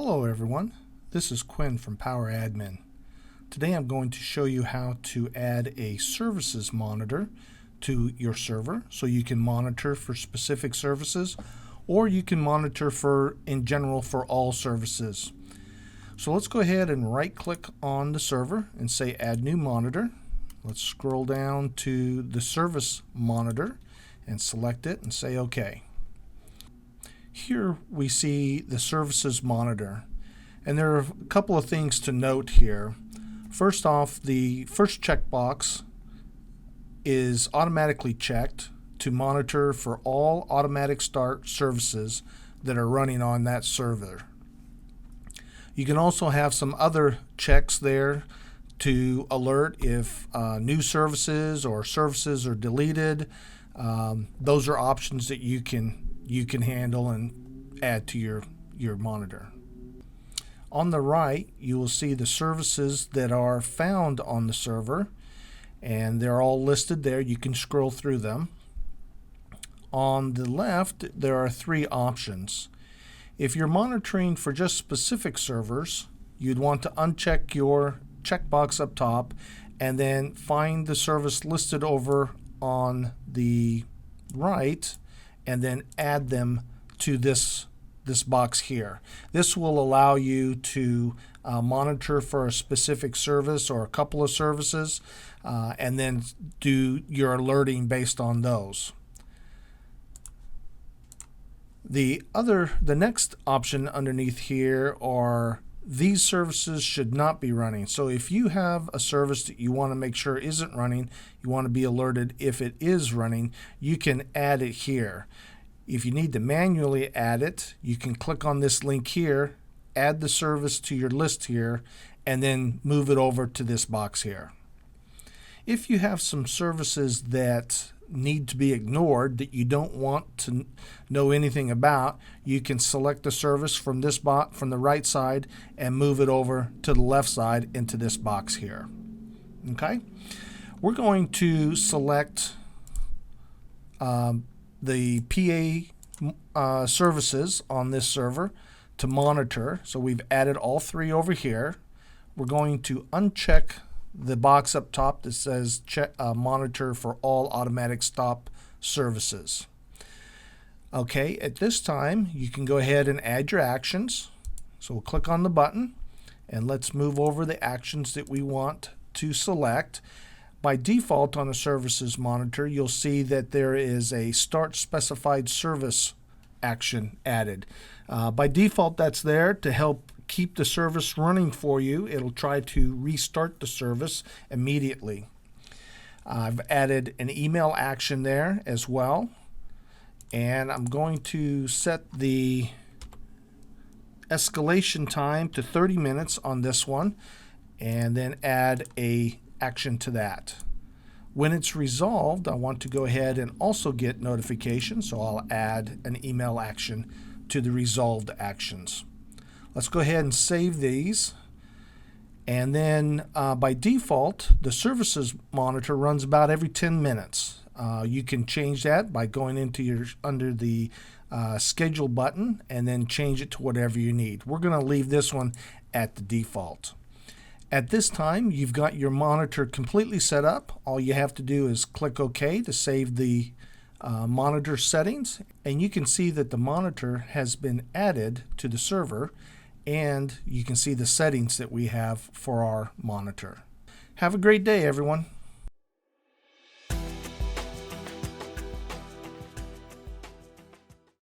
Hello everyone, this is Quinn from Power Admin. Today I'm going to show you how to add a services monitor to your server so you can monitor for specific services or you can monitor in general for all services. So let's go ahead and right click on the server and say add new monitor. Let's scroll down to the service monitor and select it and say OK. Here we see the services monitor, and there are a couple of things to note here. First off, the first checkbox is automatically checked to monitor for all automatic start services that are running on that server. You can also have some other checks there to alert if new services or services are deleted. Those are options that you can handle and add to your monitor. On the right, you will see the services that are found on the server, and they're all listed there. You can scroll through them. On the left, there are three options. If you're monitoring for just specific servers, you'd want to uncheck your checkbox up top and then find the service listed over on the right and then add them to this box here. This will allow you to monitor for a specific service or a couple of services and then do your alerting based on those. The next option underneath here are these services should not be running. So if you have a service that you want to make sure isn't running, you want to be alerted if it is running, you can add it here. If you need to manually add it, you can click on this link here, add the service to your list here, and then move it over to this box here. If you have some services that need to be ignored that you don't want to know anything about, you can select the service from this box from the right side and move it over to the left side into this box here. Okay, we're going to select the PA services on this server to monitor. So we've added all three over here. We're going to uncheck the box up top that says monitor for all automatic stop services. Okay, at this time you can go ahead and add your actions. So we'll click on the button and let's move over the actions that we want to select. By default on a services monitor, you'll see that there is a start specified service action added. By default, that's there to help keep the service running for you. It'll try to restart the service immediately. I've added an email action there as well, and I'm going to set the escalation time to 30 minutes on this one and then add a action to that. When it's resolved, I want to go ahead and also get notifications, so I'll add an email action to the resolved actions. Let's go ahead and save these, and then by default the services monitor runs about every 10 minutes. You can change that by going into under the schedule button and then change it to whatever you need. We're going to leave this one at the default. At this time, you've got your monitor completely set up. All you have to do is click OK to save the monitor settings, and you can see that the monitor has been added to the server, and you can see the settings that we have for our monitor. Have a great day, everyone.